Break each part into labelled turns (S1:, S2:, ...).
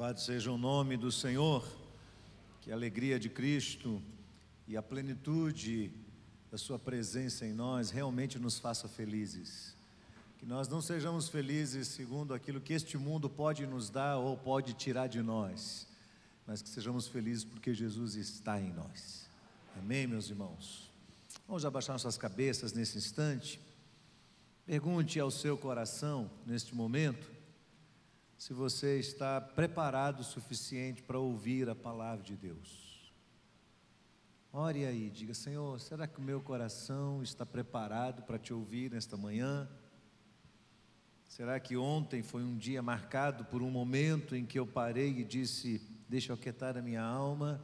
S1: Louvado seja o nome do Senhor, que a alegria de Cristo e a plenitude da sua presença em nós realmente nos faça felizes. Que nós não sejamos felizes segundo aquilo que este mundo pode nos dar ou pode tirar de nós, mas que sejamos felizes porque Jesus está em nós. Amém, meus irmãos? Vamos abaixar nossas cabeças nesse instante. Pergunte ao seu coração, neste momento, se você está preparado o suficiente para ouvir a palavra de Deus. Ore aí, diga: Senhor, será que o meu coração está preparado para te ouvir nesta manhã? Será que ontem foi um dia marcado por um momento em que eu parei e disse: deixa eu aquietar a minha alma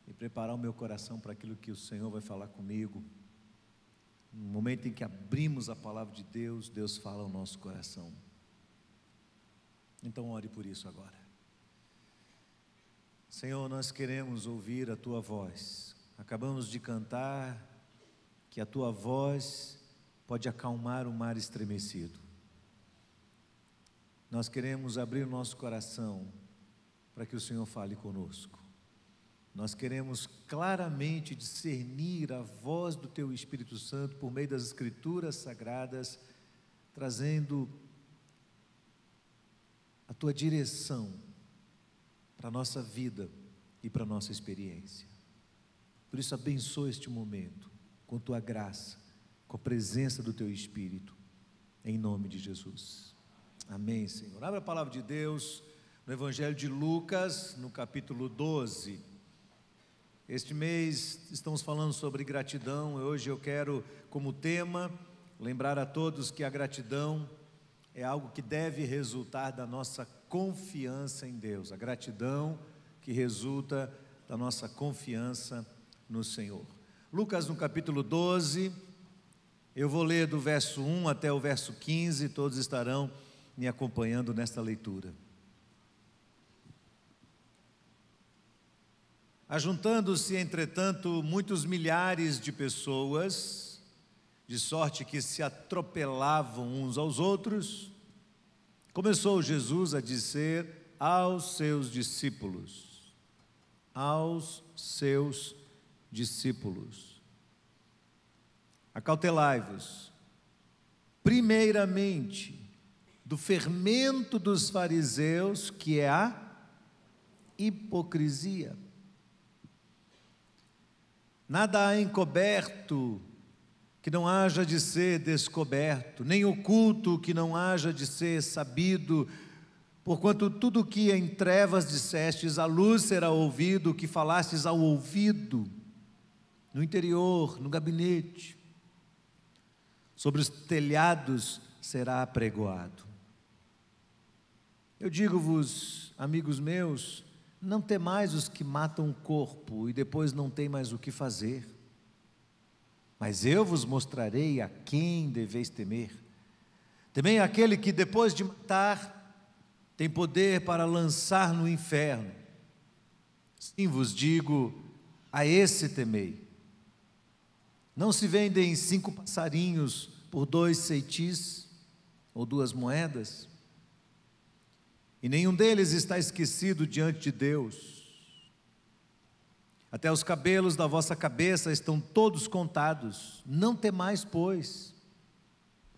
S1: e preparar o meu coração para aquilo que o Senhor vai falar comigo? No momento em que abrimos a palavra de Deus, Deus fala ao nosso coração. Então ore por isso agora. Senhor, nós queremos ouvir a Tua voz. Acabamos de cantar que a Tua voz pode acalmar o mar estremecido. Nós queremos abrir o nosso coração para que o Senhor fale conosco. Nós queremos claramente discernir a voz do Teu Espírito Santo por meio das Escrituras Sagradas, trazendo a Tua direção para a nossa vida e para a nossa experiência. Por isso, abençoa este momento com Tua graça, com a presença do Teu Espírito, em nome de Jesus. Amém, Senhor. Abra a palavra de Deus no Evangelho de Lucas, no capítulo 12. Este mês estamos falando sobre gratidão. Hoje eu quero, como tema, lembrar a todos que a gratidão é algo que deve resultar da nossa confiança em Deus. A gratidão que resulta da nossa confiança no Senhor. Lucas, no capítulo 12, eu vou ler do verso 1 até o verso 15, todos estarão me acompanhando nesta leitura. Ajuntando-se, entretanto, muitos milhares de pessoas, de sorte que se atropelavam uns aos outros, começou Jesus a dizer aos seus discípulos, acautelai-vos, primeiramente, do fermento dos fariseus, que é a hipocrisia. Nada há encoberto que não haja de ser descoberto, nem oculto que não haja de ser sabido, porquanto tudo que em trevas dissestes, à luz será ouvido, o que falastes ao ouvido, no interior, no gabinete, sobre os telhados será apregoado. Eu digo-vos, amigos meus, não temais os que matam o corpo e depois não têm mais o que fazer. Mas eu vos mostrarei a quem deveis temer. Temei aquele que depois de matar tem poder para lançar no inferno. Sim, vos digo, a esse temei. Não se vendem 5 passarinhos por 2 ceitis ou 2 moedas? E nenhum deles está esquecido diante de Deus. Até os cabelos da vossa cabeça estão todos contados. Não temais, pois,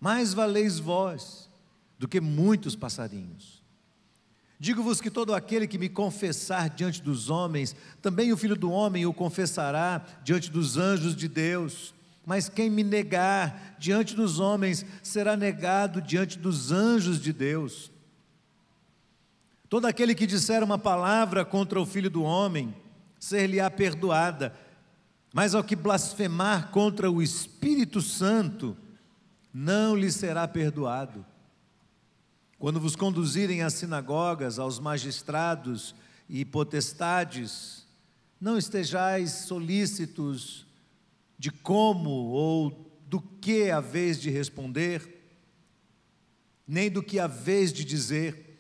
S1: mais valeis vós do que muitos passarinhos. Digo-vos que todo aquele que me confessar diante dos homens, também o Filho do Homem o confessará diante dos anjos de Deus. Mas quem me negar diante dos homens, será negado diante dos anjos de Deus. Todo aquele que disser uma palavra contra o Filho do Homem, ser-lhe-á perdoada, mas ao que blasfemar contra o Espírito Santo, não lhe será perdoado. Quando vos conduzirem às sinagogas, aos magistrados e potestades, não estejais solícitos de como ou do que haveis de responder, nem do que haveis de dizer,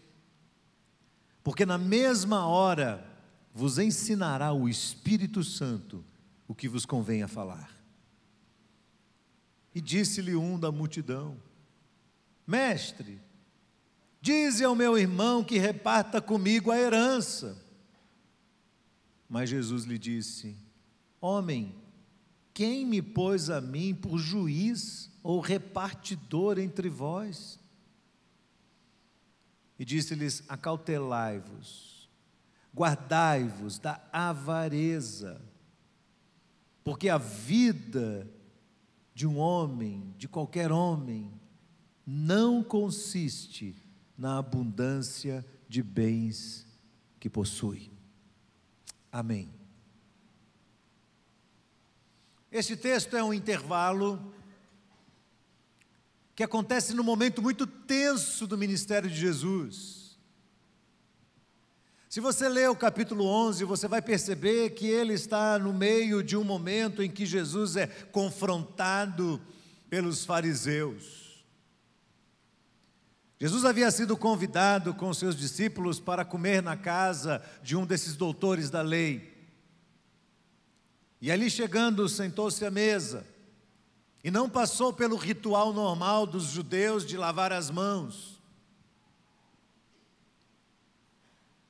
S1: porque na mesma hora vos ensinará o Espírito Santo o que vos convém a falar. E disse-lhe um da multidão: Mestre, Dize ao meu irmão que reparta comigo a herança. Mas Jesus lhe disse: homem, quem me pôs a mim por juiz ou repartidor entre vós? E disse-lhes: acautelai-vos, guardai-vos da avareza, porque a vida de um homem, de qualquer homem, não consiste na abundância de bens que possui. Amém. Este texto é um intervalo que acontece num momento muito tenso do ministério de Jesus. Se você ler o capítulo 11, você vai perceber que ele está no meio de um momento em que Jesus é confrontado pelos fariseus. Jesus havia sido convidado com seus discípulos para comer na casa de um desses doutores da lei. E ali chegando, sentou-se à mesa. E não passou pelo ritual normal dos judeus de lavar as mãos.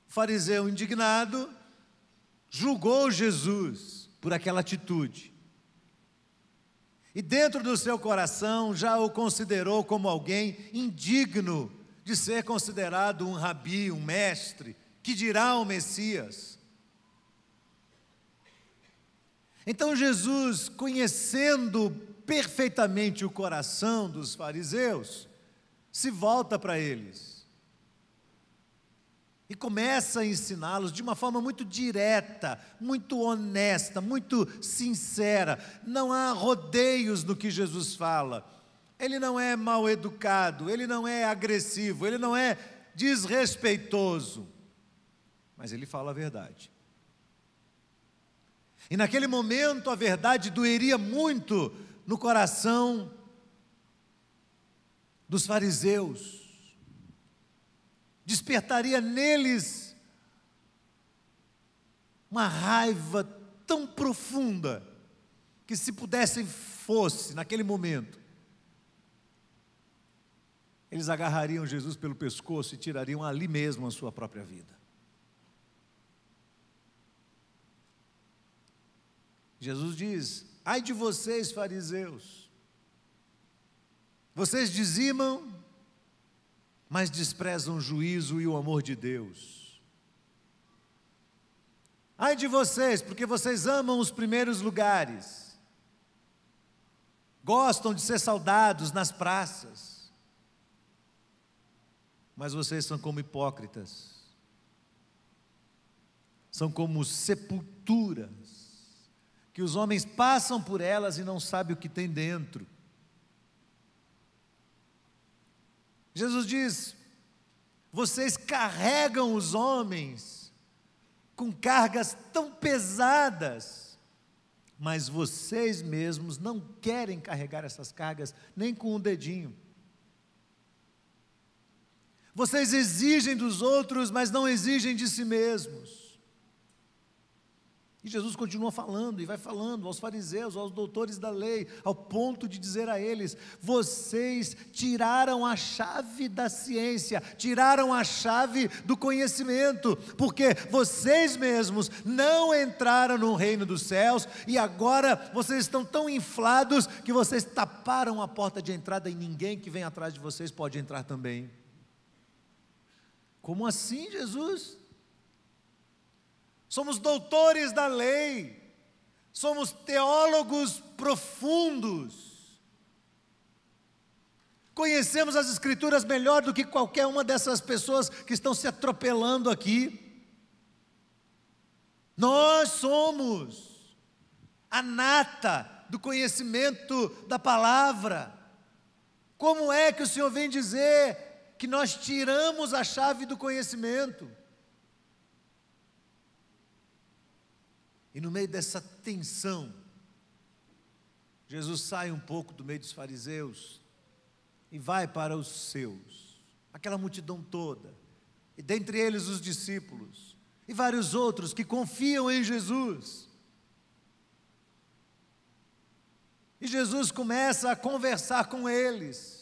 S1: O fariseu indignado julgou Jesus por aquela atitude. E dentro do seu coração já o considerou como alguém indigno de ser considerado um rabi, um mestre, que dirá o Messias. Então Jesus, conhecendo perfeitamente o coração dos fariseus, se volta para eles e começa a ensiná-los de uma forma muito direta, muito honesta, muito sincera. Não há rodeios no que Jesus fala. Ele não é mal educado, ele não é agressivo, ele não é desrespeitoso, mas ele fala a verdade. E naquele momento a verdade doeria muito no coração dos fariseus. Despertaria neles uma raiva tão profunda que, se pudessem, fosse naquele momento, eles agarrariam Jesus pelo pescoço e tirariam ali mesmo a sua própria vida. Jesus diz: ai de vocês, fariseus, vocês dizimam, mas desprezam o juízo e o amor de Deus. Ai de vocês, porque vocês amam os primeiros lugares, gostam de ser saudados nas praças, mas vocês são como hipócritas, são como sepulturas, que os homens passam por elas e não sabem o que tem dentro. Jesus diz: vocês carregam os homens com cargas tão pesadas, mas vocês mesmos não querem carregar essas cargas nem com um dedinho. Vocês exigem dos outros, mas não exigem de si mesmos. E Jesus continua falando, e vai falando aos fariseus, aos doutores da lei, ao ponto de dizer a eles: vocês tiraram a chave da ciência, tiraram a chave do conhecimento, porque vocês mesmos não entraram no reino dos céus, e agora vocês estão tão inflados que vocês taparam a porta de entrada e ninguém que vem atrás de vocês pode entrar também. Como assim, Jesus? Somos doutores da lei, somos teólogos profundos, conhecemos as Escrituras melhor do que qualquer uma dessas pessoas que estão se atropelando aqui. Nós somos a nata do conhecimento da palavra. Como é que o Senhor vem dizer que nós tiramos a chave do conhecimento? E no meio dessa tensão, Jesus sai um pouco do meio dos fariseus e vai para os seus, aquela multidão toda, e dentre eles os discípulos, e vários outros que confiam em Jesus. E Jesus começa a conversar com eles.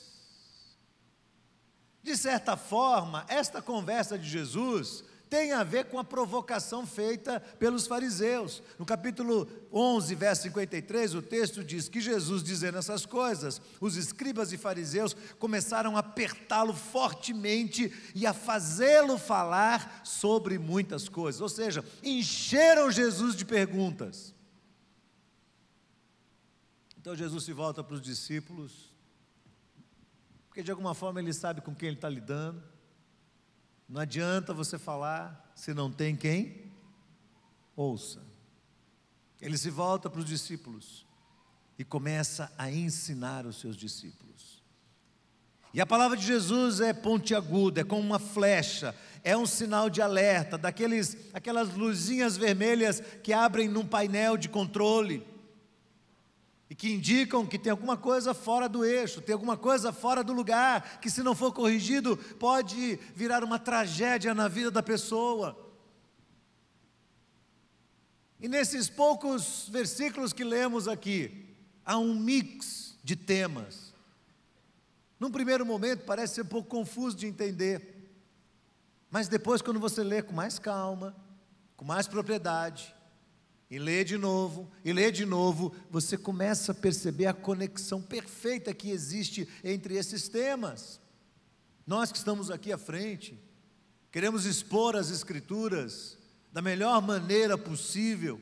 S1: De certa forma, esta conversa de Jesus tem a ver com a provocação feita pelos fariseus. No capítulo 11, verso 53, o texto diz que Jesus, dizendo essas coisas, os escribas e fariseus começaram a apertá-lo fortemente e a fazê-lo falar sobre muitas coisas, ou seja, encheram Jesus de perguntas. Então Jesus se volta para os discípulos, porque de alguma forma ele sabe com quem ele está lidando. Não adianta você falar se não tem quem ouça. Ele se volta para os discípulos e começa a ensinar os seus discípulos. E a palavra de Jesus é pontiaguda, é como uma flecha, é um sinal de alerta, aquelas luzinhas vermelhas que abrem num painel de controle e que indicam que tem alguma coisa fora do eixo, tem alguma coisa fora do lugar, que se não for corrigido, pode virar uma tragédia na vida da pessoa. E nesses poucos versículos que lemos aqui, há um mix de temas. Num primeiro momento parece ser um pouco confuso de entender, mas depois, quando você lê com mais calma, com mais propriedade, e lê de novo, você começa a perceber a conexão perfeita que existe entre esses temas. Nós que estamos aqui à frente, queremos expor as Escrituras da melhor maneira possível.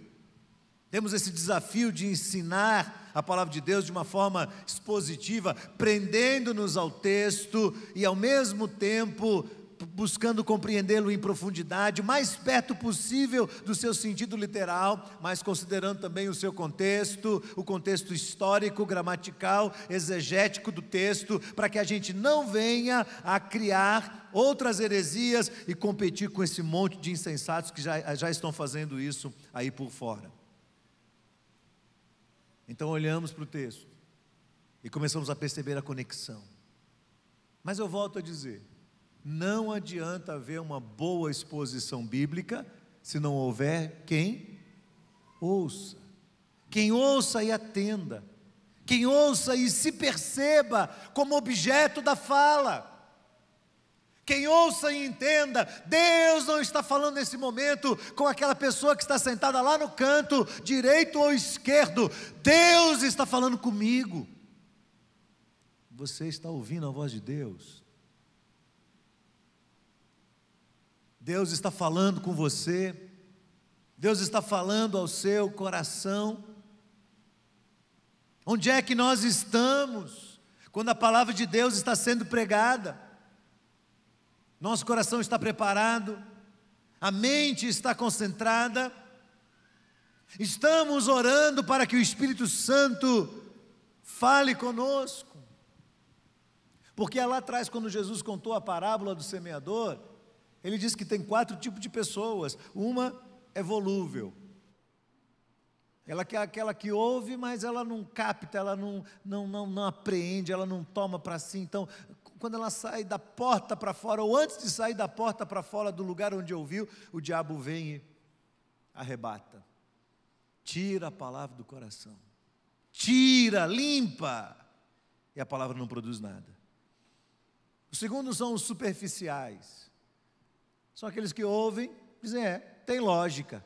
S1: Temos esse desafio de ensinar a palavra de Deus de uma forma expositiva, prendendo-nos ao texto e ao mesmo tempo buscando compreendê-lo em profundidade, o mais perto possível do seu sentido literal, mas considerando também o seu contexto, o contexto histórico, gramatical, exegético do texto, para que a gente não venha a criar outras heresias e competir com esse monte de insensatos que já estão fazendo isso aí por fora. Então olhamos para o texto e começamos a perceber a conexão. Mas eu volto a dizer, não adianta haver uma boa exposição bíblica se não houver quem ouça. Quem ouça e atenda. Quem ouça e se perceba como objeto da fala. Quem ouça e entenda, Deus não está falando nesse momento com aquela pessoa que está sentada lá no canto, direito ou esquerdo. Deus está falando comigo. Você está ouvindo a voz de Deus? Deus está falando com você, Deus está falando ao seu coração. Onde é que nós estamos quando a palavra de Deus está sendo pregada? Nosso coração está preparado, a mente está concentrada, estamos orando para que o Espírito Santo fale conosco. Porque lá atrás, quando Jesus contou a parábola do semeador, ele disse que tem 4 tipos de pessoas. Uma é volúvel, ela é aquela que ouve, mas ela não capta, ela não apreende, ela não toma para si. Então, quando ela sai da porta para fora, ou antes de sair da porta para fora do lugar onde ouviu, o diabo vem e arrebata, tira a palavra do coração, tira, limpa, e a palavra não produz nada. O segundo são os superficiais. São aqueles que ouvem, dizem, tem lógica,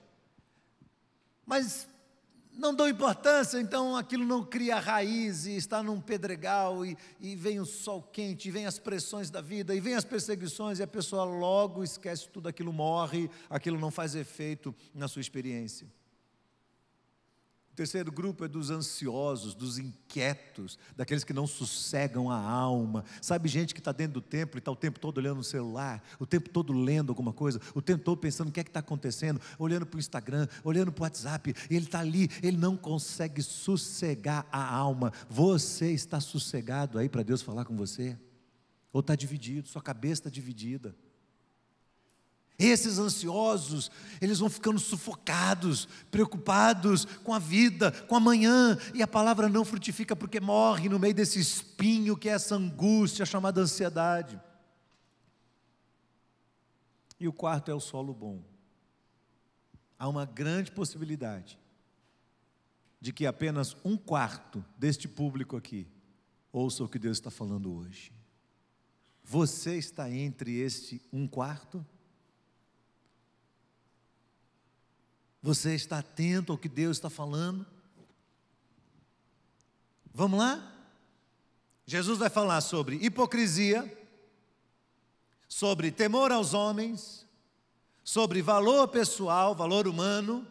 S1: mas não dão importância, então aquilo não cria raiz, e está num pedregal, e vem o sol quente, e vem as pressões da vida, e vem as perseguições, e a pessoa logo esquece tudo, aquilo morre, aquilo não faz efeito na sua experiência. O terceiro grupo é dos ansiosos, dos inquietos, daqueles que não sossegam a alma. Sabe, gente que está dentro do templo e está o tempo todo olhando no celular, o tempo todo lendo alguma coisa, o tempo todo pensando o que é que está acontecendo, olhando para o Instagram, olhando para o WhatsApp, e ele está ali, ele não consegue sossegar a alma. Você está sossegado aí para Deus falar com você? Ou está dividido, sua cabeça está dividida? Esses ansiosos, eles vão ficando sufocados, preocupados com a vida, com amanhã, e a palavra não frutifica porque morre no meio desse espinho que é essa angústia chamada ansiedade. E o quarto é o solo bom. Há uma grande possibilidade de que apenas 1/4 deste público aqui ouça o que Deus está falando hoje. Você está entre este 1/4? Você está atento ao que Deus está falando? Vamos lá? Jesus vai falar sobre hipocrisia, sobre temor aos homens, sobre valor pessoal, valor humano,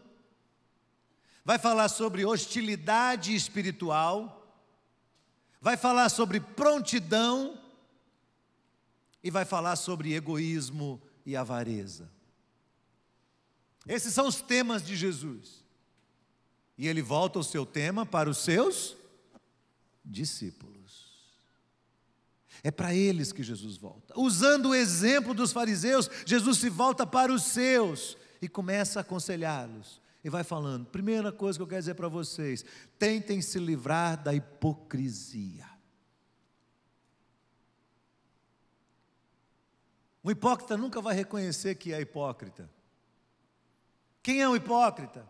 S1: vai falar sobre hostilidade espiritual, vai falar sobre prontidão e vai falar sobre egoísmo e avareza. Esses são os temas de Jesus. E ele volta o seu tema para os seus discípulos. É para eles que Jesus volta. Usando o exemplo dos fariseus, Jesus se volta para os seus e começa a aconselhá-los. E vai falando, primeira coisa que eu quero dizer para vocês, tentem se livrar da hipocrisia. O hipócrita nunca vai reconhecer que é hipócrita. Quem é o hipócrita?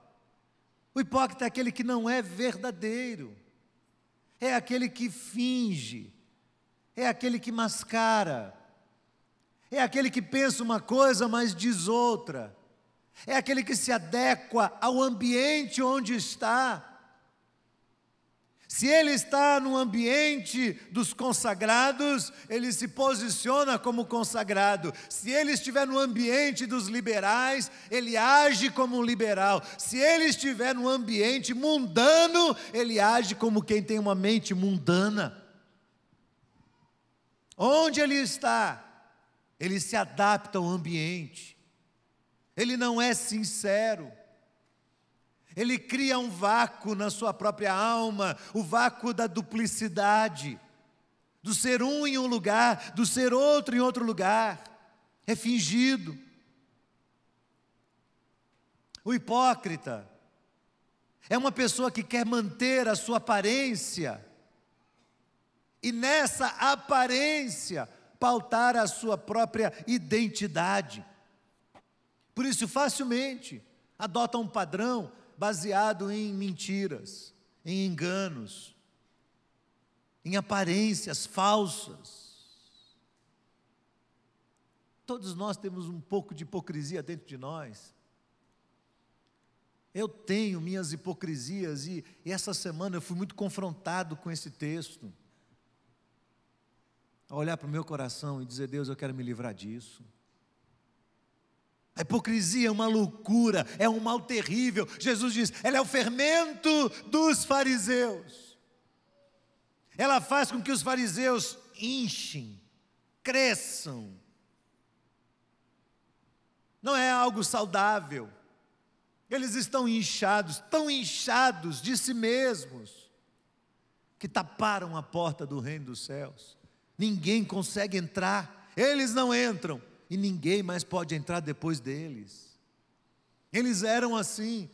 S1: O hipócrita é aquele que não é verdadeiro, é aquele que finge, é aquele que mascara, é aquele que pensa uma coisa, mas diz outra, é aquele que se adequa ao ambiente onde está. Se ele está no ambiente dos consagrados, ele se posiciona como consagrado. Se ele estiver no ambiente dos liberais, ele age como um liberal. Se ele estiver no ambiente mundano, ele age como quem tem uma mente mundana. Onde ele está, ele se adapta ao ambiente. Ele não é sincero. Ele cria um vácuo na sua própria alma, o vácuo da duplicidade, do ser um em um lugar, do ser outro em outro lugar, é fingido. O hipócrita é uma pessoa que quer manter a sua aparência, e nessa aparência pautar a sua própria identidade. Por isso facilmente adota um padrão baseado em mentiras, em enganos, em aparências falsas. Todos nós temos um pouco de hipocrisia dentro de nós. Eu tenho minhas hipocrisias e essa semana eu fui muito confrontado com esse texto. A olhar para o meu coração e dizer, Deus, eu quero me livrar disso. A hipocrisia é uma loucura, é um mal terrível. Jesus diz, ela é o fermento dos fariseus. Ela faz com que os fariseus inchem, cresçam. Não é algo saudável. Eles estão inchados, tão inchados de si mesmos, que taparam a porta do reino dos céus. Ninguém consegue entrar, eles não entram. E ninguém mais pode entrar depois deles. Eles eram assim.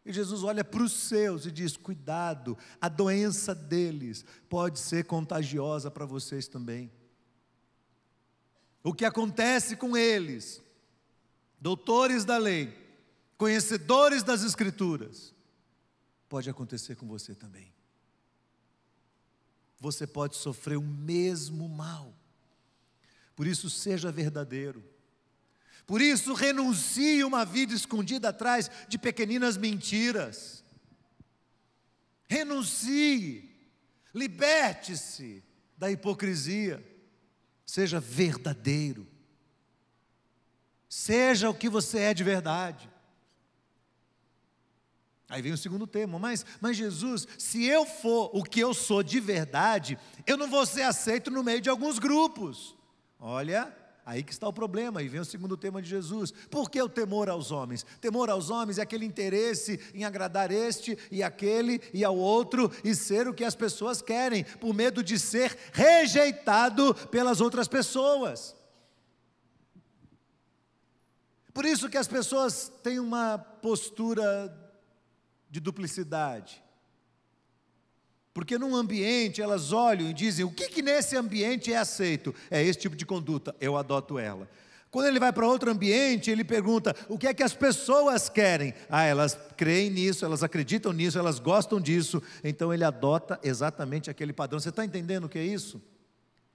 S1: E Jesus olha para os seus e diz, cuidado, a doença deles pode ser contagiosa para vocês também. O que acontece com eles, doutores da lei, conhecedores das Escrituras, pode acontecer com você também. Você pode sofrer o mesmo mal. Por isso, seja verdadeiro. Por isso, renuncie uma vida escondida atrás de pequeninas mentiras. Renuncie, liberte-se da hipocrisia. Seja verdadeiro. Seja o que você é de verdade. Aí vem o segundo tema, mas Jesus, se eu for o que eu sou de verdade, eu não vou ser aceito no meio de alguns grupos. Olha, aí que está o problema, aí vem o segundo tema de Jesus. Por que o temor aos homens? Temor aos homens é aquele interesse em agradar este e aquele e ao outro e ser o que as pessoas querem, por medo de ser rejeitado pelas outras pessoas. Por isso que as pessoas têm uma postura de duplicidade. Porque num ambiente elas olham e dizem, o que nesse ambiente é aceito? É esse tipo de conduta, eu adoto ela. Quando ele vai para outro ambiente, ele pergunta, o que é que as pessoas querem? Ah, elas creem nisso, elas acreditam nisso, elas gostam disso, então ele adota exatamente aquele padrão. Você está entendendo o que é isso?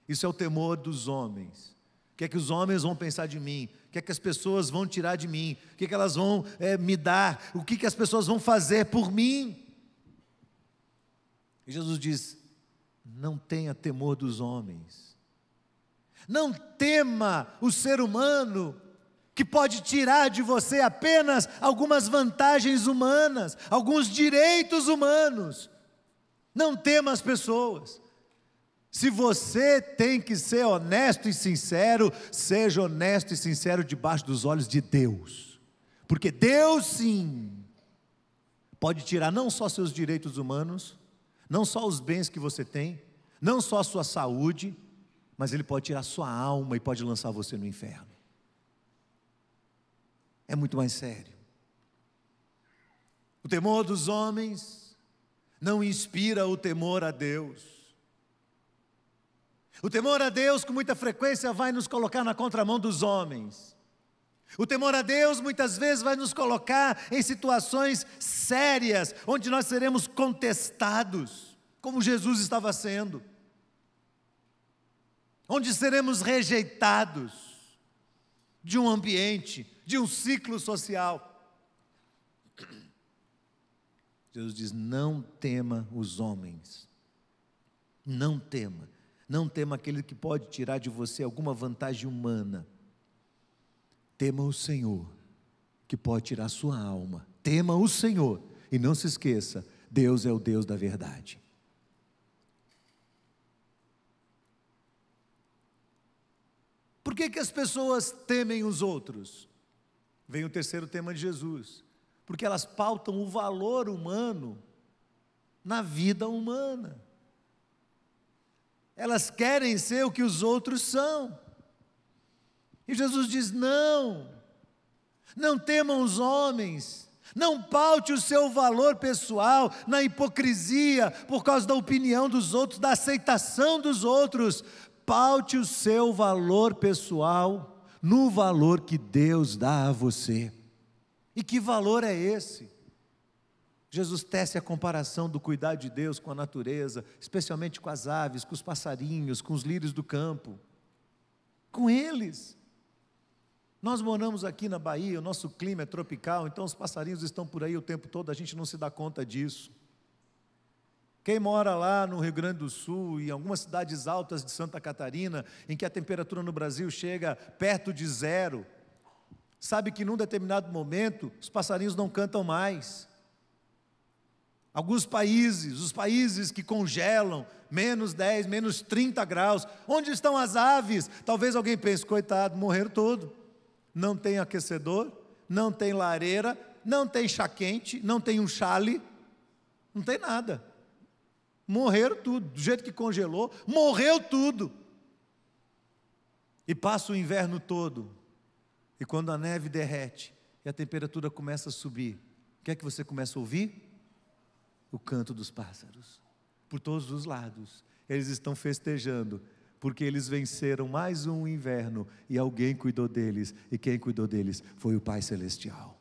S1: Isso é o temor dos homens. O que é que os homens vão pensar de mim? O que é que as pessoas vão tirar de mim? O que é que elas vão me dar? O que é que as pessoas vão fazer por mim? E Jesus diz: não tenha temor dos homens. Não tema o ser humano, que pode tirar de você apenas algumas vantagens humanas, alguns direitos humanos. Não tema as pessoas. Se você tem que ser honesto e sincero, seja honesto e sincero debaixo dos olhos de Deus. Porque Deus sim, pode tirar não só seus direitos humanos, não só os bens que você tem, não só a sua saúde, mas Ele pode tirar a sua alma e pode lançar você no inferno. É muito mais sério. O temor dos homens não inspira o temor a Deus. O temor a Deus com muita frequência vai nos colocar na contramão dos homens. O temor a Deus muitas vezes vai nos colocar em situações sérias, onde nós seremos contestados, como Jesus estava sendo. Onde seremos rejeitados de um ambiente, de um ciclo social. Jesus diz: não tema os homens. Não tema. Não tema aquele que pode tirar de você alguma vantagem humana. Tema o Senhor, que pode tirar a sua alma. Tema o Senhor. E não se esqueça, Deus é o Deus da verdade. Por que que as pessoas temem os outros? Vem o terceiro tema de Jesus. Porque elas pautam o valor humano na vida humana. Elas querem ser o que os outros são. E Jesus diz: não temam os homens, não paute o seu valor pessoal na hipocrisia, por causa da opinião dos outros, da aceitação dos outros. Paute o seu valor pessoal no valor que Deus dá a você. E que valor é esse? Jesus tece a comparação do cuidar de Deus com a natureza, especialmente com as aves, com os passarinhos, com os lírios do campo, com eles. Nós moramos aqui na Bahia, o nosso clima é tropical, então os passarinhos estão por aí o tempo todo, a gente não se dá conta disso. Quem mora lá no Rio Grande do Sul, em algumas cidades altas de Santa Catarina, em que a temperatura no Brasil chega perto de zero, sabe que num determinado momento os passarinhos não cantam mais. Alguns países, os países que congelam, menos 10, menos 30 graus, onde estão as aves? Talvez alguém pense: coitado, morreram todos. Não tem aquecedor, não tem lareira, não tem chá quente, não tem um chale, não tem nada. Morreram tudo, do jeito que congelou, morreu tudo. E passa o inverno todo, e quando a neve derrete, e a temperatura começa a subir, o que é que você começa a ouvir? O canto dos pássaros, por todos os lados. Eles estão festejando, porque eles venceram mais um inverno, e alguém cuidou deles, e quem cuidou deles foi o Pai Celestial.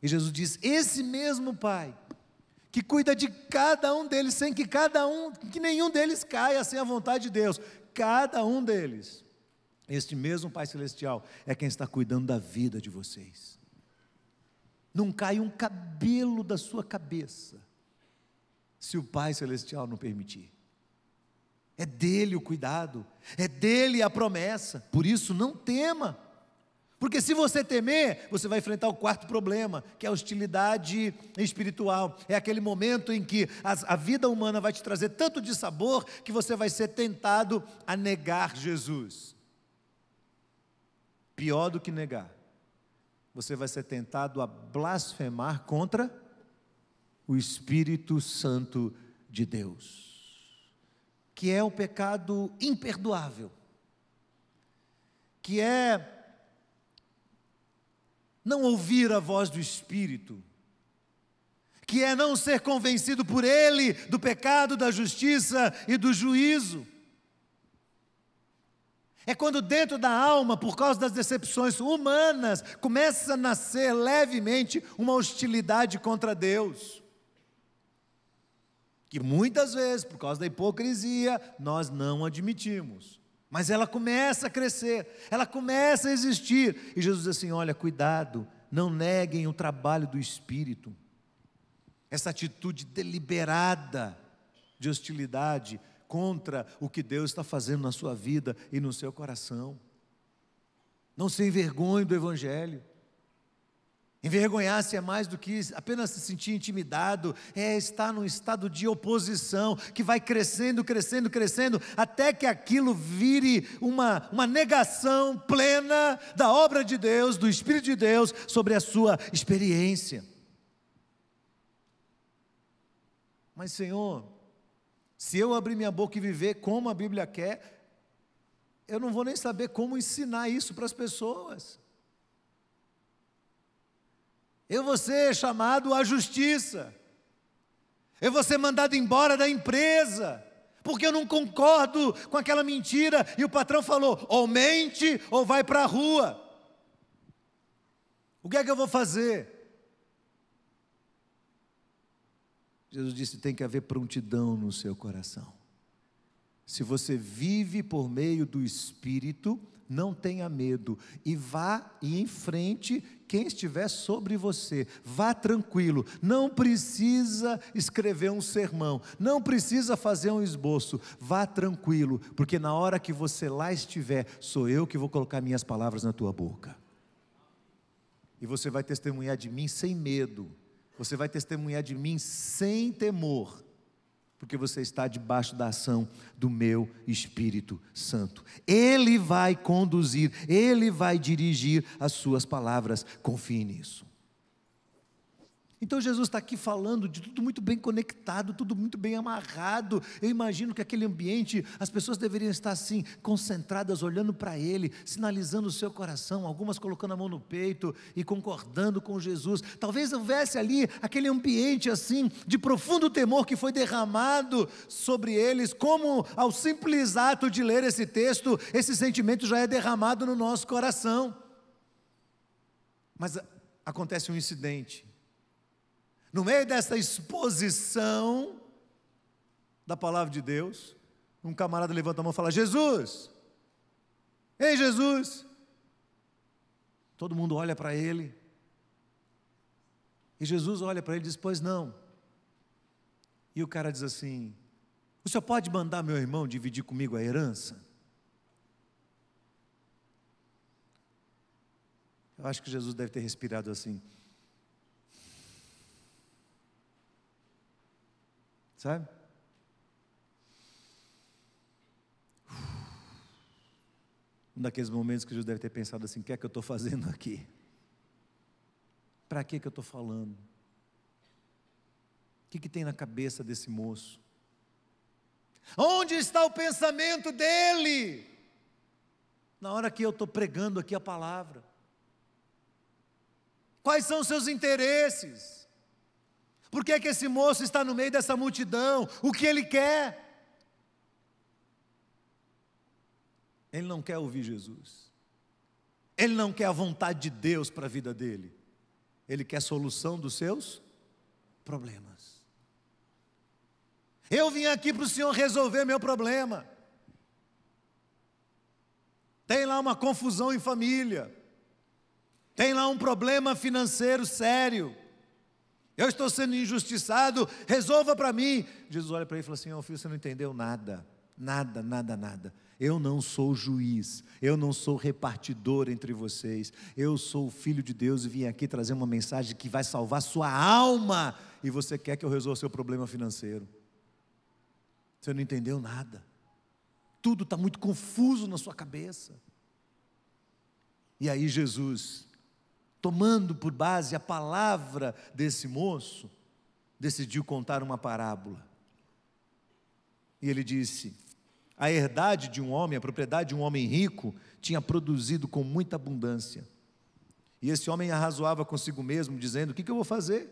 S1: E Jesus diz: esse mesmo Pai, que cuida de cada um deles, sem que nenhum deles caia sem a vontade de Deus, cada um deles, este mesmo Pai Celestial é quem está cuidando da vida de vocês. Não cai um cabelo da sua cabeça, se o Pai Celestial não permitir. É dele o cuidado, é dele a promessa. Por isso não tema, porque se você temer, você vai enfrentar o quarto problema, que é a hostilidade espiritual. É aquele momento em que a vida humana vai te trazer tanto dissabor, que você vai ser tentado a negar Jesus. Pior do que negar, você vai ser tentado a blasfemar contra o Espírito Santo de Deus, que é o pecado imperdoável, que é não ouvir a voz do Espírito, que é não ser convencido por Ele do pecado, da justiça e do juízo. É quando dentro da alma, por causa das decepções humanas, começa a nascer levemente uma hostilidade contra Deus. que muitas vezes, por causa da hipocrisia, nós não admitimos. Mas ela começa a crescer, ela começa a existir. E Jesus diz assim: olha, cuidado, não neguem o trabalho do Espírito. Essa atitude deliberada de hostilidade contra o que Deus está fazendo na sua vida e no seu coração. Não se envergonhe do Evangelho. Envergonhar-se é mais do que apenas se sentir intimidado, é estar num estado de oposição, que vai crescendo, crescendo, crescendo, até que aquilo vire uma negação plena da obra de Deus, do Espírito de Deus, sobre a sua experiência. Mas Senhor, se eu abrir minha boca e viver como a Bíblia quer, eu não vou nem saber como ensinar isso para as pessoas. Eu vou ser chamado à justiça, eu vou ser mandado embora da empresa, porque eu não concordo com aquela mentira, e o patrão falou, ou mente, ou vai para a rua. O que é que eu vou fazer? Jesus disse, tem que haver prontidão no seu coração. Se você vive por meio do Espírito, não tenha medo, e vá e enfrente quem estiver sobre você, vá tranquilo, não precisa escrever um sermão, não precisa fazer um esboço, vá tranquilo, porque na hora que você lá estiver, sou eu que vou colocar minhas palavras na tua boca, e você vai testemunhar de mim sem medo, você vai testemunhar de mim sem temor, porque você está debaixo da ação do meu Espírito Santo. Ele vai conduzir, Ele vai dirigir as suas palavras, confie nisso. Então Jesus está aqui falando de tudo muito bem conectado, tudo muito bem amarrado. Eu imagino que aquele ambiente, as pessoas deveriam estar assim, concentradas, olhando para Ele, sinalizando o seu coração, algumas colocando a mão no peito e concordando com Jesus. Talvez houvesse ali aquele ambiente assim, de profundo temor que foi derramado sobre eles, como ao simples ato de ler esse texto, esse sentimento já é derramado no nosso coração. Mas acontece um incidente. No meio dessa exposição da palavra de Deus, um camarada levanta a mão e fala, Jesus, ei Jesus, todo mundo olha para ele, e Jesus olha para ele e diz, pois não, e o cara diz assim, o senhor pode mandar meu irmão dividir comigo a herança? Eu acho que Jesus deve ter respirado assim, sabe? Um daqueles momentos que Jesus deve ter pensado assim, o que é que eu estou fazendo aqui? Para que eu estou falando? O que tem na cabeça desse moço? Onde está o pensamento dele? Na hora que eu estou pregando aqui a palavra. Quais são os seus interesses? Por que esse moço está no meio dessa multidão? O que ele quer? Ele não quer ouvir Jesus. Ele não quer a vontade de Deus para a vida dele. Ele quer a solução dos seus problemas. Eu vim aqui para o Senhor resolver meu problema. Tem lá uma confusão em família. Tem lá um problema financeiro sério. Eu estou sendo injustiçado, resolva para mim. Jesus olha para ele e fala assim, oh, filho, você não entendeu nada, nada, nada, nada. Eu não sou juiz, eu não sou repartidor entre vocês, eu sou o Filho de Deus e vim aqui trazer uma mensagem que vai salvar sua alma, e você quer que eu resolva seu problema financeiro. Você não entendeu nada, tudo está muito confuso na sua cabeça. E aí Jesus, tomando por base a palavra desse moço, decidiu contar uma parábola. E ele disse, a herdade de um homem, a propriedade de um homem rico, tinha produzido com muita abundância. E esse homem arrazoava consigo mesmo, dizendo, o que eu vou fazer?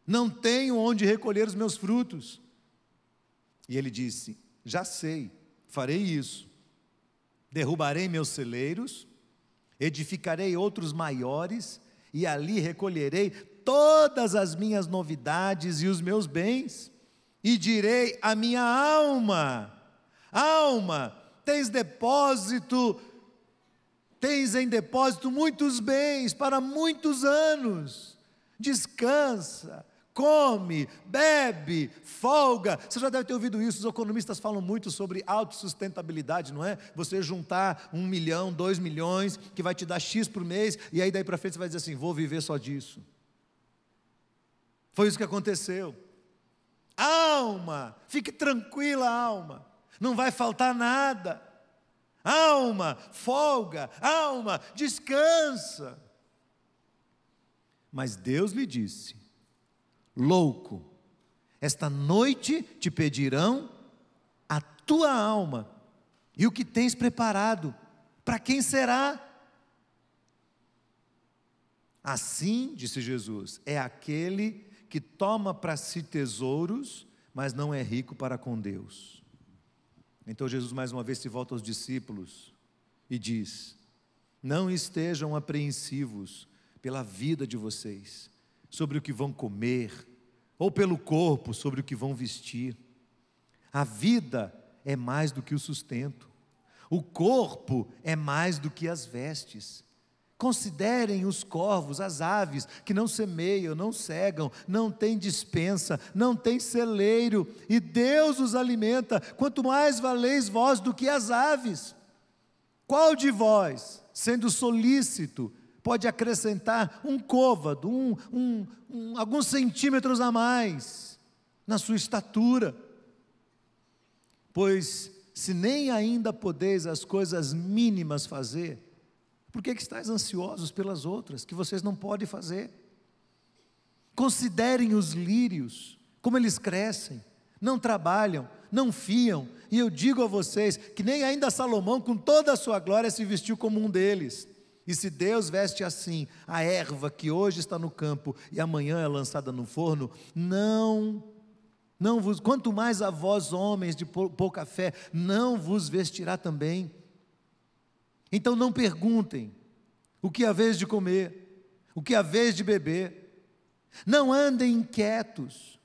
S1: Não tenho onde recolher os meus frutos. E ele disse, já sei, farei isso. Derrubarei meus celeiros, edificarei outros maiores, e ali recolherei todas as minhas novidades e os meus bens, e direi à minha alma: alma, tens em depósito muitos bens para muitos anos, descansa, come, bebe, folga. Você já deve ter ouvido isso, os economistas falam muito sobre autossustentabilidade, não é? Você juntar 1 milhão, 2 milhões, que vai te dar X por mês, e aí daí para frente você vai dizer assim: vou viver só disso. Foi isso que aconteceu. Alma, fique tranquila, alma, não vai faltar nada. Alma, folga, alma, descansa. Mas Deus lhe disse: louco, esta noite te pedirão a tua alma, e o que tens preparado, para quem será? Assim, disse Jesus, é aquele que toma para si tesouros, mas não é rico para com Deus. Então Jesus mais uma vez se volta aos discípulos e diz: não estejam apreensivos pela vida de vocês, sobre o que vão comer, ou pelo corpo, sobre o que vão vestir. A vida é mais do que o sustento, o corpo é mais do que as vestes. Considerem os corvos, as aves, que não semeiam, não cegam, não têm despensa, não têm celeiro, e Deus os alimenta. Quanto mais valeis vós do que as aves. Qual de vós, sendo solícito, pode acrescentar um côvado, alguns centímetros a mais na sua estatura? Pois se nem ainda podeis as coisas mínimas fazer, por que estáis ansiosos pelas outras, que vocês não podem fazer? Considerem os lírios, como eles crescem, não trabalham, não fiam, e eu digo a vocês, que nem ainda Salomão, com toda a sua glória, se vestiu como um deles. E se Deus veste assim a erva que hoje está no campo, e amanhã é lançada no forno, quanto mais a vós, homens de pouca fé, não vos vestirá também. Então não perguntem, o que haveis de comer, o que haveis de beber, não andem inquietos,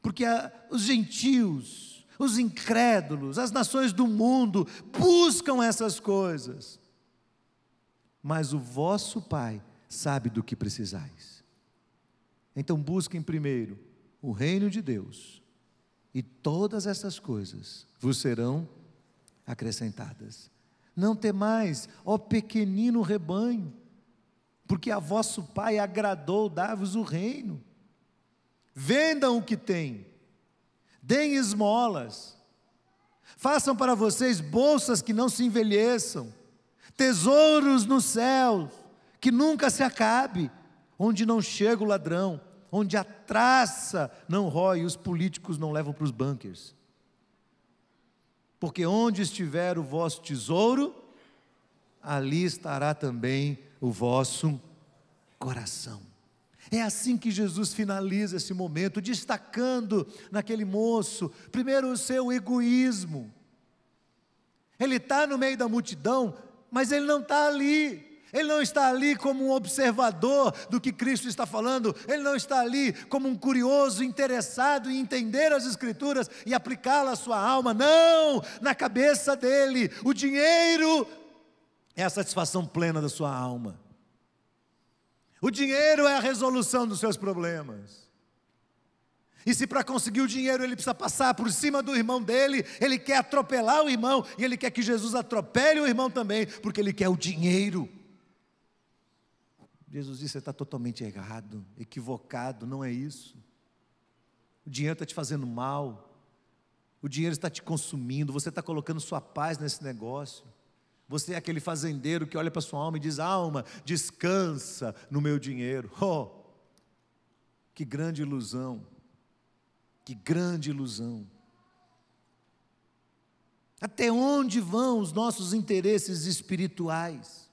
S1: porque os gentios, os incrédulos, as nações do mundo, buscam essas coisas, mas o vosso Pai sabe do que precisais. Então busquem primeiro o reino de Deus, e todas essas coisas vos serão acrescentadas. Não temais, ó pequenino rebanho, porque a vosso Pai agradou dar-vos o reino. Vendam o que têm, deem esmolas, façam para vocês bolsas que não se envelheçam, tesouros no céu, que nunca se acabe, onde não chega o ladrão, onde a traça não rói e os políticos não levam para os bunkers. Porque onde estiver o vosso tesouro, ali estará também o vosso coração. É assim que Jesus finaliza esse momento, destacando naquele moço, primeiro o seu egoísmo. Ele está no meio da multidão, mas ele não está ali. Ele não está ali como um observador do que Cristo está falando. Ele não está ali como um curioso interessado em entender as Escrituras e aplicá-las à sua alma. Não! Na cabeça dele, o dinheiro é a satisfação plena da sua alma. O dinheiro é a resolução dos seus problemas. E se para conseguir o dinheiro ele precisa passar por cima do irmão dele, ele quer atropelar o irmão, e ele quer que Jesus atropele o irmão também, porque ele quer o dinheiro. Jesus disse: você está totalmente errado, equivocado, não é isso. O dinheiro está te fazendo mal, o dinheiro está te consumindo, você está colocando sua paz nesse negócio. Você é aquele fazendeiro que olha para sua alma e diz: alma, descansa no meu dinheiro. Oh, que grande ilusão, que grande ilusão. Até onde vão os nossos interesses espirituais?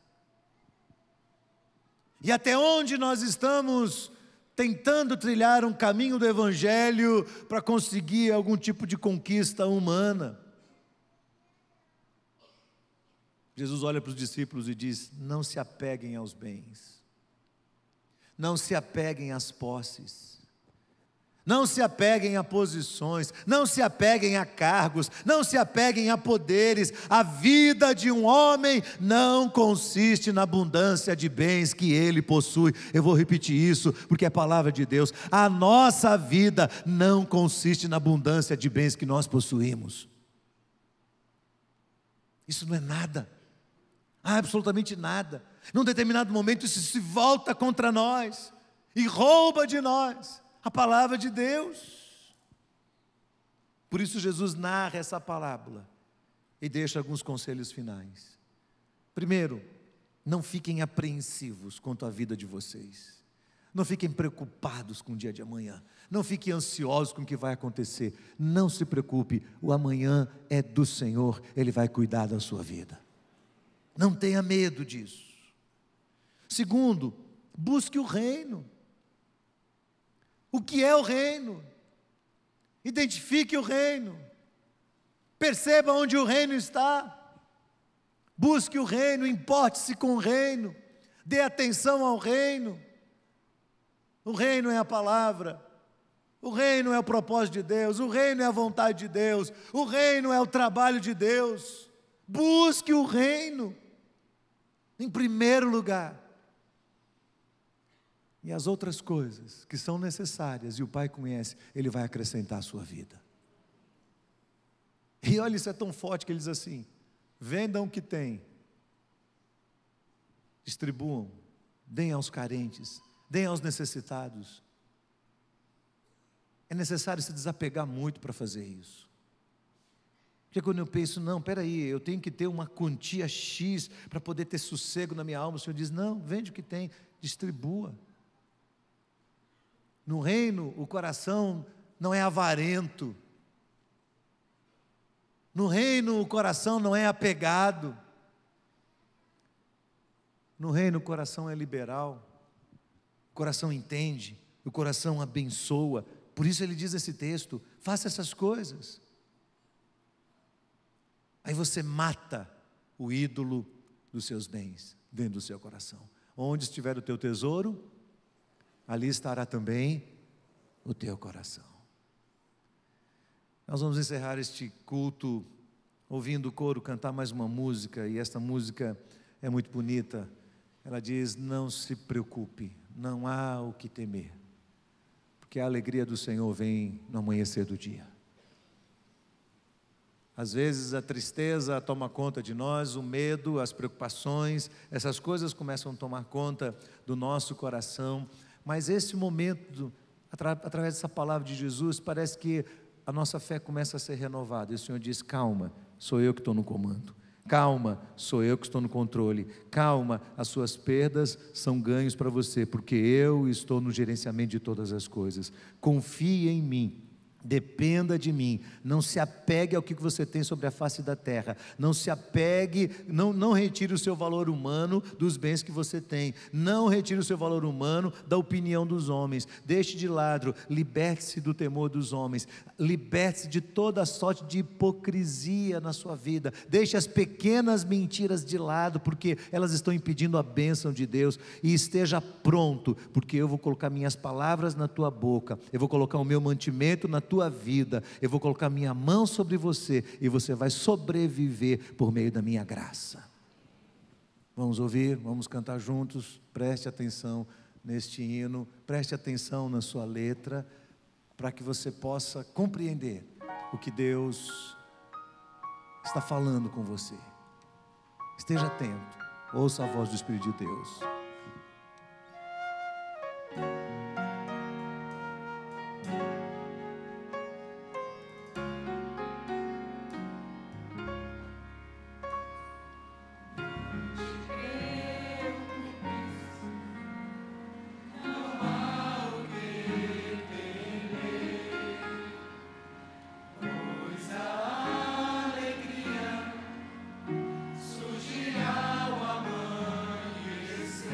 S1: E até onde nós estamos tentando trilhar um caminho do Evangelho para conseguir algum tipo de conquista humana? Jesus olha para os discípulos e diz: não se apeguem aos bens, não se apeguem às posses, Não se apeguem a posições, não se apeguem a cargos, não se apeguem a poderes. A vida de um homem não consiste na abundância de bens que ele possui. Eu vou repetir isso, porque é a palavra de Deus. A nossa vida não consiste na abundância de bens que nós possuímos. Isso não é nada, absolutamente nada. Num determinado momento isso se volta contra nós e rouba de nós a palavra de Deus. Por isso Jesus narra essa parábola e deixa alguns conselhos finais. Primeiro, não fiquem apreensivos quanto à vida de vocês. Não fiquem preocupados com o dia de amanhã. Não fiquem ansiosos com o que vai acontecer. Não se preocupe, o amanhã é do Senhor, Ele vai cuidar da sua vida. Não tenha medo disso. Segundo, busque o reino. O que é o reino? Identifique o reino. Perceba onde o reino está. Busque o reino, importe-se com o reino. Dê atenção ao reino. O reino é a palavra. O reino é o propósito de Deus. O reino é a vontade de Deus. O reino é o trabalho de Deus. Busque o reino em primeiro lugar. E as outras coisas que são necessárias e o Pai conhece, Ele vai acrescentar à sua vida. E olha, isso é tão forte que Ele diz assim: vendam o que têm, distribuam, deem aos carentes, deem aos necessitados. É necessário se desapegar muito para fazer isso. Porque quando eu penso, não, peraí, eu tenho que ter uma quantia X para poder ter sossego na minha alma, o Senhor diz, não, vende o que tem, distribua. No reino, o coração não é avarento. No reino, o coração não é apegado. No reino, o coração é liberal. O coração entende, o coração abençoa. Por isso ele diz nesse texto, faça essas coisas. Aí você mata o ídolo dos seus bens dentro do seu coração. Onde estiver o teu tesouro, ali estará também o teu coração. Nós vamos encerrar este culto ouvindo o coro cantar mais uma música, e esta música é muito bonita. Ela diz, não se preocupe, não há o que temer, porque a alegria do Senhor vem no amanhecer do dia. Às vezes a tristeza toma conta de nós, o medo, as preocupações, essas coisas começam a tomar conta do nosso coração, mas esse momento, através dessa palavra de Jesus, parece que a nossa fé começa a ser renovada, e o Senhor diz, calma, sou eu que estou no comando, calma, sou eu que estou no controle, calma, as suas perdas são ganhos para você, porque eu estou no gerenciamento de todas as coisas, confie em mim, dependa de mim, não se apegue ao que você tem sobre a face da terra, não se apegue, não retire o seu valor humano dos bens que você tem, não retire o seu valor humano da opinião dos homens, deixe de lado, liberte-se do temor dos homens, liberte-se de toda sorte de hipocrisia na sua vida, deixe as pequenas mentiras de lado, porque elas estão impedindo a bênção de Deus, e esteja pronto, porque eu vou colocar minhas palavras na tua boca, eu vou colocar o meu mantimento na tua vida, eu vou colocar minha mão sobre você, e você vai sobreviver por meio da minha graça. Vamos ouvir, vamos cantar juntos, preste atenção neste hino, preste atenção na sua letra, para que você possa compreender o que Deus está falando com você. Esteja atento, ouça a voz do Espírito de Deus.
S2: Surgirá o amanhecer.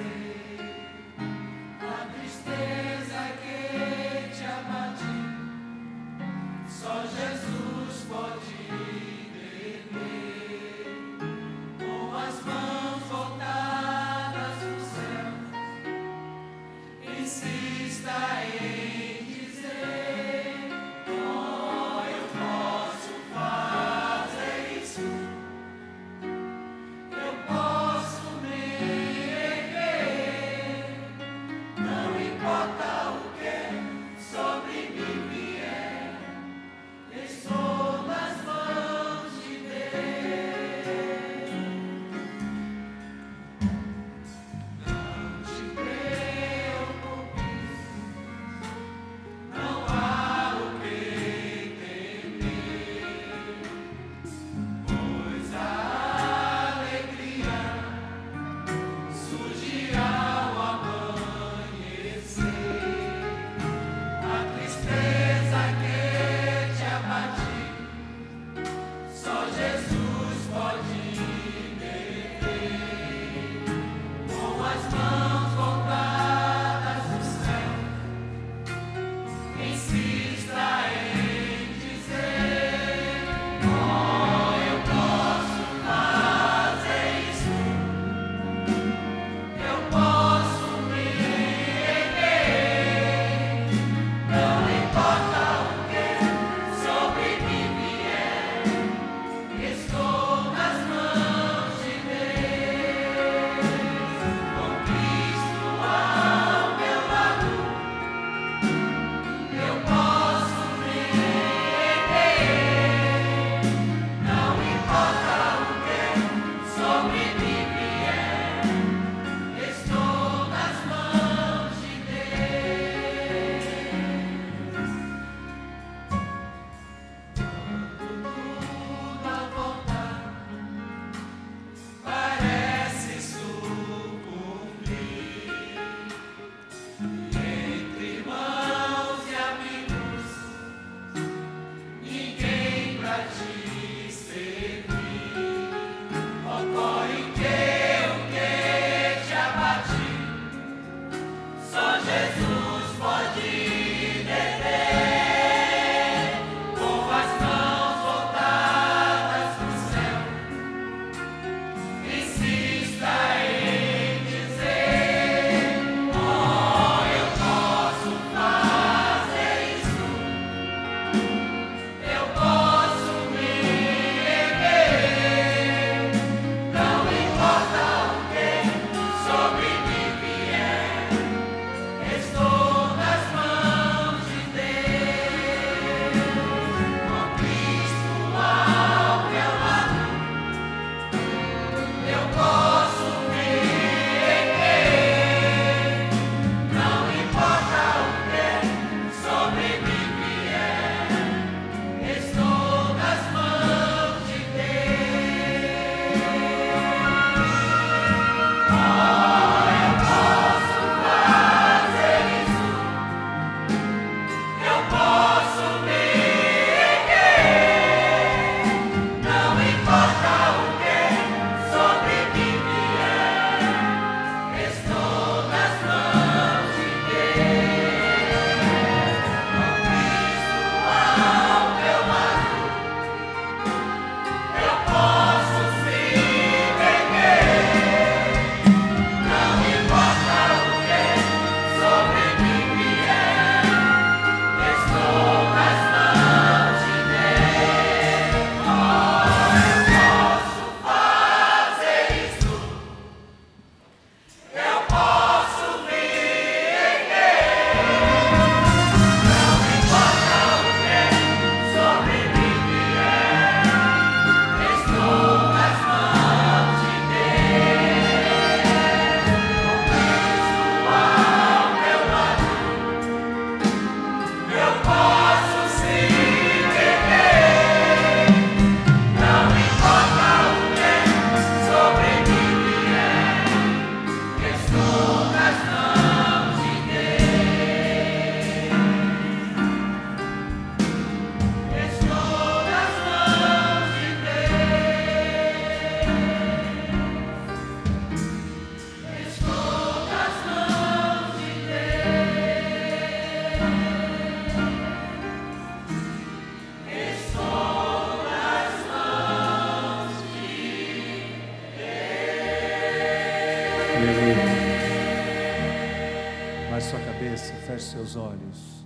S1: sua cabeça, feche seus olhos.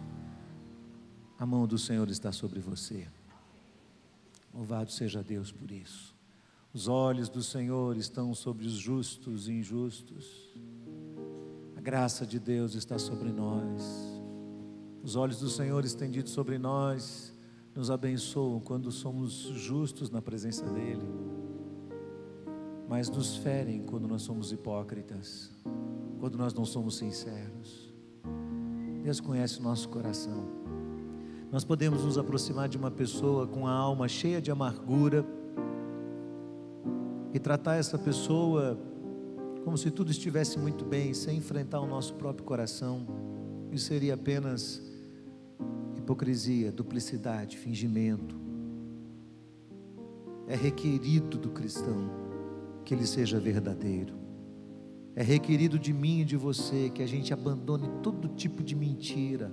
S1: A mão do Senhor está sobre você. Louvado seja Deus por isso. Os olhos do Senhor estão sobre os justos e injustos. A graça de Deus está sobre nós. Os olhos do Senhor estendidos sobre nós nos abençoam quando somos justos na presença dEle, mas nos ferem quando nós somos hipócritas, quando nós não somos sinceros. Deus conhece o nosso coração. Nós podemos nos aproximar de uma pessoa com a alma cheia de amargura e tratar essa pessoa como se tudo estivesse muito bem, sem enfrentar o nosso próprio coração. Isso seria apenas hipocrisia, duplicidade, fingimento. É requerido do cristão que ele seja verdadeiro. É requerido de mim e de você que a gente abandone todo tipo de mentira,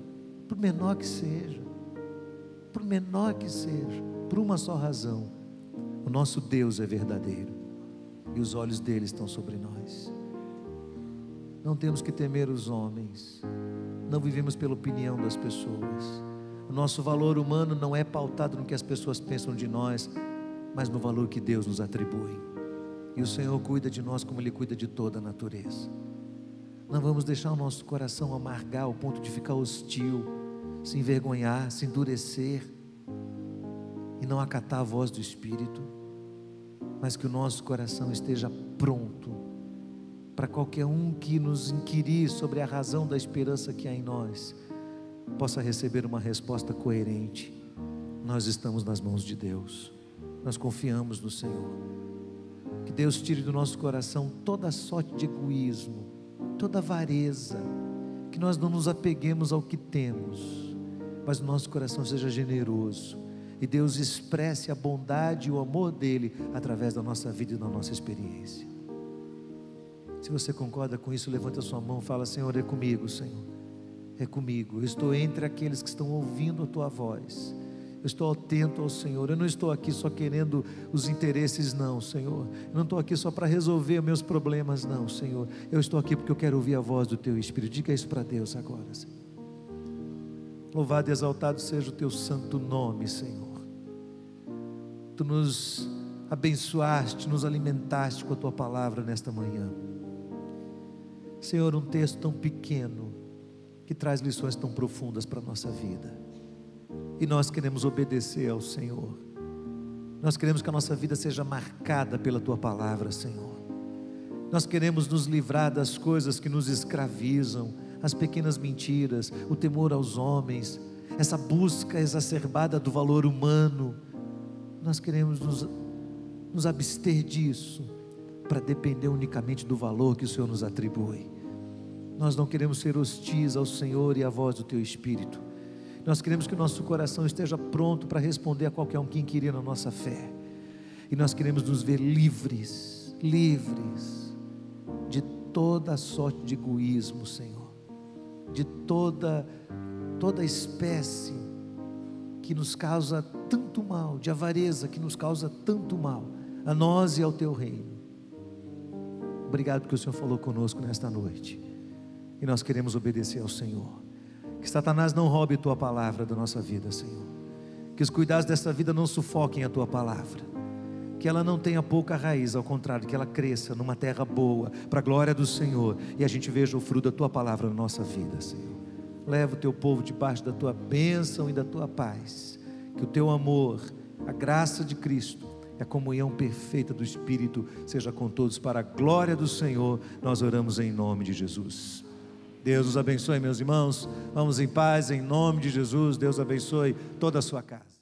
S1: por menor que seja, por uma só razão: o nosso Deus é verdadeiro e os olhos dele estão sobre nós. Não temos que temer os homens, não vivemos pela opinião das pessoas. O nosso valor humano não é pautado no que as pessoas pensam de nós, mas no valor que Deus nos atribui. E o Senhor cuida de nós como Ele cuida de toda a natureza. Não vamos deixar o nosso coração amargar ao ponto de ficar hostil, se envergonhar, se endurecer e não acatar a voz do Espírito, mas que o nosso coração esteja pronto para qualquer um que nos inquirir sobre a razão da esperança que há em nós, possa receber uma resposta coerente. Nós estamos nas mãos de Deus, nós confiamos no Senhor. Que Deus tire do nosso coração toda sorte de egoísmo, toda avareza, que nós não nos apeguemos ao que temos, mas o nosso coração seja generoso e Deus expresse a bondade e o amor dEle através da nossa vida e da nossa experiência. Se você concorda com isso, levanta a sua mão e fala: Senhor, é comigo, Senhor, é comigo. Eu estou entre aqueles que estão ouvindo a Tua voz. Eu estou atento ao Senhor. Eu não estou aqui só querendo os interesses, não, Senhor. Eu não estou aqui só para resolver meus problemas, não, Senhor. Eu estou aqui porque eu quero ouvir a voz do Teu Espírito. Diga isso para Deus agora, Senhor. Louvado e exaltado seja o Teu santo nome, Senhor. Tu nos abençoaste, nos alimentaste com a Tua palavra nesta manhã. Senhor, um texto tão pequeno que traz lições tão profundas para a nossa vida. E nós queremos obedecer ao Senhor. Nós queremos que a nossa vida seja marcada pela Tua palavra, Senhor. Nós queremos nos livrar das coisas que nos escravizam, as pequenas mentiras, o temor aos homens, essa busca exacerbada do valor humano. Nós queremos nos abster disso, para depender unicamente do valor que o Senhor nos atribui. Nós não queremos ser hostis ao Senhor e à voz do Teu Espírito. Nós queremos que o nosso coração esteja pronto para responder a qualquer um que inquirir na nossa fé. E nós queremos nos ver livres de toda sorte de egoísmo, Senhor, de toda espécie que nos causa tanto mal, de avareza que nos causa tanto mal, a nós e ao Teu reino. Obrigado porque o Senhor falou conosco nesta noite, e nós queremos obedecer ao Senhor. Que Satanás não roube Tua palavra da nossa vida, Senhor. Que os cuidados desta vida não sufoquem a Tua palavra. Que ela não tenha pouca raiz, ao contrário, que ela cresça numa terra boa, para a glória do Senhor, e a gente veja o fruto da Tua palavra na nossa vida, Senhor. Leva o Teu povo debaixo da Tua bênção e da Tua paz. Que o Teu amor, a graça de Cristo e a comunhão perfeita do Espírito seja com todos, para a glória do Senhor. Nós oramos em nome de Jesus. Deus os abençoe, meus irmãos. Vamos em paz, em nome de Jesus. Deus abençoe toda a sua casa.